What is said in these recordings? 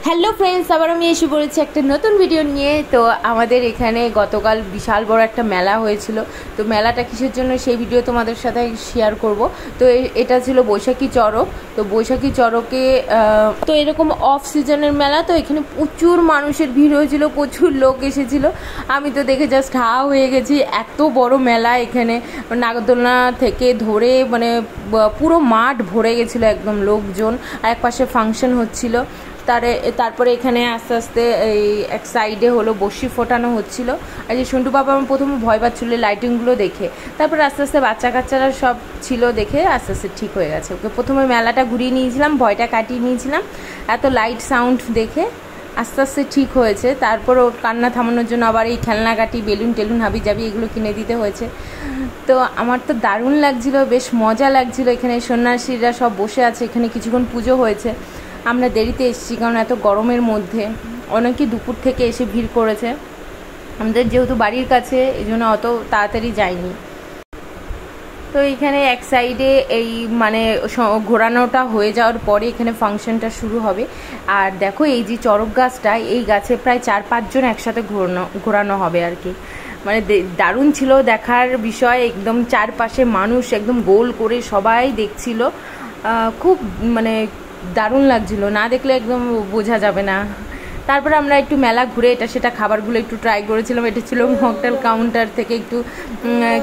Hello friends, আবার আমি এসে পড়েছি একটা নতুন ভিডিও নিয়ে। তো আমাদের এখানে গতকাল বিশাল বড় একটা মেলা হয়েছিল। তো মেলাটা কিসের জন্য সেই ভিডিও তোমাদের সাথে শেয়ার করব। তো এটা ছিল বৈশাখী চড়ক। তো বৈশাখী চড়কে তো এরকম অফ সিজনের মেলা, তো এখানে প্রচুর মানুষের ভিড় হয়েছিল, প্রচুর লোক এসেছিল। আমি তো দেখে জাস্ট হা হয়ে গেছি, এত বড় মেলা। এখানে নাগরদোলনা থেকে ধরে মানে পুরো মাঠ ভরে গেছিলো একদম লোকজন, আর এক পাশে ফাংশন হচ্ছিল। তারপরে এখানে আস্তে আস্তে এই এক সাইডে হলো বসি ফোটানো হচ্ছিল। আর যে সন্টু বাবা আমার প্রথমে ভয় পাচ্ছিল লাইটিংগুলো দেখে, তারপরে আস্তে আস্তে বাচ্চা কাচ্চারা সব ছিল দেখে আস্তে আস্তে ঠিক হয়ে গেছে। ওকে প্রথমে মেলাটা ঘুরিয়ে নিয়েছিলাম, ভয়টা কাটিয়ে নিয়েছিলাম, এত লাইট সাউন্ড দেখে আস্তে আস্তে ঠিক হয়েছে। তারপর ওর কান্না থামানোর জন্য আবার এই খেলনাকাটি, বেলুন টেলুন, হাবি জাবি এগুলো কিনে দিতে হয়েছে। তো আমার তো দারুণ লাগছিল, বেশ মজা লাগছিল। এখানে সন্ন্যাসীরা সব বসে আছে, এখানে কিছুক্ষণ পুজো হয়েছে। আমরা দেরিতে এসেছি কারণ এত গরমের মধ্যে অনেকে দুপুর থেকে এসে ভিড় করেছে। আমাদের যেহেতু বাড়ির কাছে, এই জন্য অত তাড়াতাড়ি যায়নি। তো এইখানে এক সাইডে এই মানে ঘোরানোটা হয়ে যাওয়ার পরে এখানে ফাংশনটা শুরু হবে। আর দেখো এই যে চড়ক গাছটা, এই গাছে প্রায় 4-5 জন একসাথে ঘোরানো হবে আর কি। মানে দারুণ ছিল দেখার বিষয়, একদম চারপাশে মানুষ একদম গোল করে সবাই দেখছিল। খুব মানে দারুণ লাগছিল, না দেখলে একদম বোঝা যাবে না। তারপরে আমরা একটু মেলা ঘুরে এটা সেটা খাবারগুলো একটু ট্রাই করেছিলাম। এটা ছিল মকটেল কাউন্টার থেকে একটু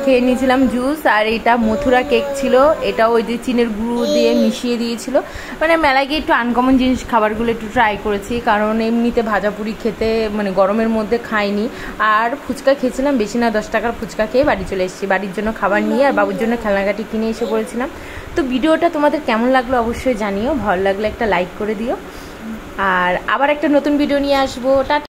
খেয়ে নিয়েছিলাম জুস। আর এটা মথুরা কেক ছিল, এটা ওই যে চিনের গুঁড়ো দিয়ে মিশিয়ে দিয়েছিল। মানে মেলায় গিয়ে একটু আনকমন জিনিস খাবারগুলো একটু ট্রাই করেছি, কারণ এমনিতে ভাজাপুরি খেতে মানে গরমের মধ্যে খাইনি। আর ফুচকা খেয়েছিলাম, বেশি না 10 টাকার ফুচকা খেয়ে বাড়ি চলে এসেছি। বাড়ির জন্য খাবার নিয়ে আর বাবুর জন্য খেলনাকাটি কিনে এসে পড়েছিলাম। তো ভিডিওটা তোমাদের কেমন লাগলো অবশ্যই জানিও, ভালো লাগলে একটা লাইক করে দিও। আর আবার একটা নতুন ভিডিও নিয়ে আসবো। টাটা।